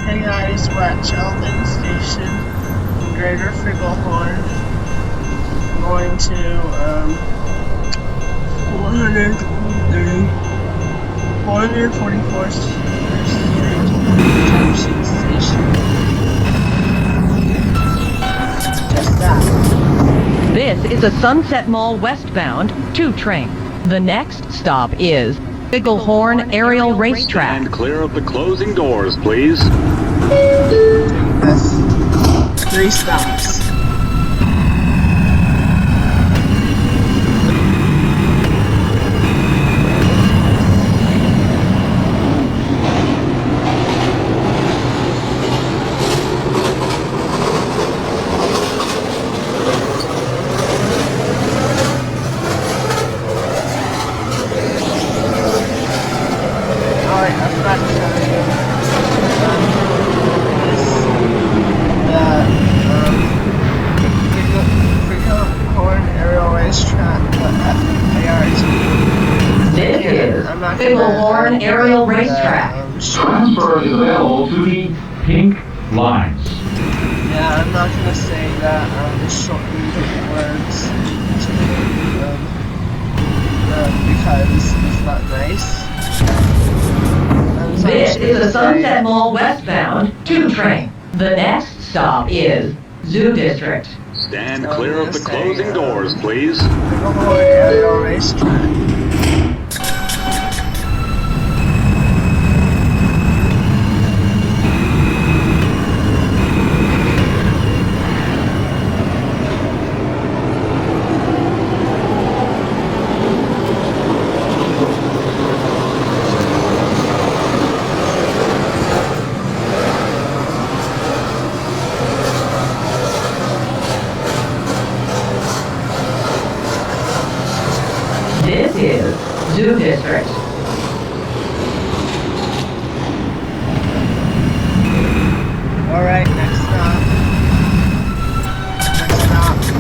Hey guys, we're at CHELLDYN Station in Greater Figglehorn. I'm going to 444th Street Junction Station. Just that. This is a Sunset Mall westbound 2 train. The next stop is Figglehorn Aerial Racetrack. Stand clear of the closing doors, please. That's 3 stops. This is Figglehorn Aerial Racetrack. Transfer is available to the pink lines. Yeah, I'm not gonna say that. I'm just shortening the words because it's not nice. This is a Sunset Mall westbound 2 train. The next stop is Zoo District. Stand clear of the closing doors, please. Figglehorn Aerial Racetrack. This is Zoo District. Alright, next stop.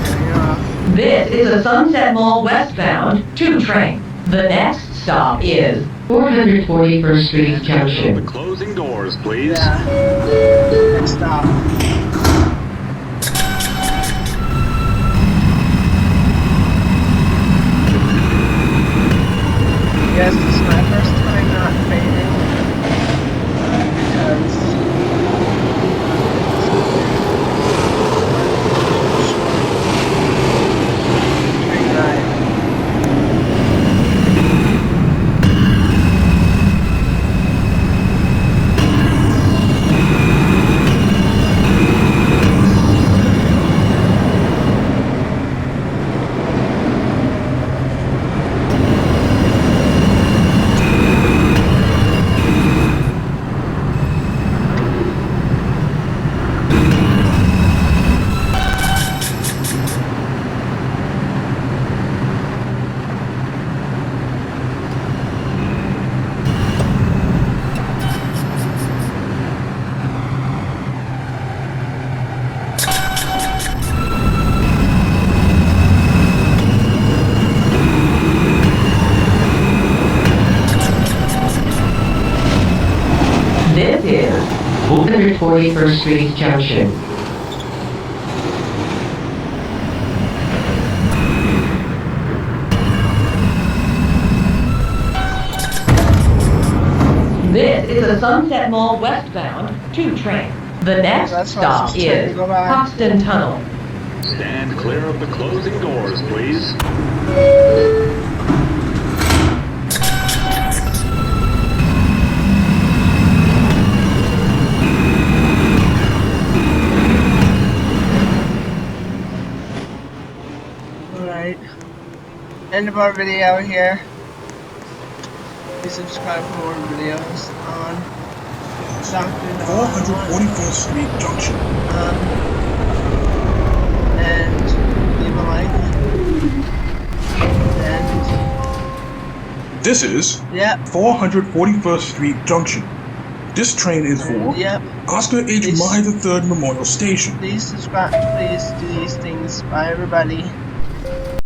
Turn off. This is a Sunset Mall westbound 2 train. The next stop is 441st Street Clear of Junction. the closing doors, please. Yeah. Next stop. Yes, this is my first time not fading because train ride. This is 441st Street Junction. This is a Sunset Mall westbound 2 train. The next That's why I was stop just trying to is go back. Hoxton Tunnel. Stand clear of the closing doors, please. Alright. End of our video here. Please subscribe for more videos on Dr. 444th Street Junction. And leave a like. And This is yep, 441st Street Junction. This train is for yep. Oscar H. Please- Mayer III Memorial Station. Please subscribe. Please do these things. Bye, everybody.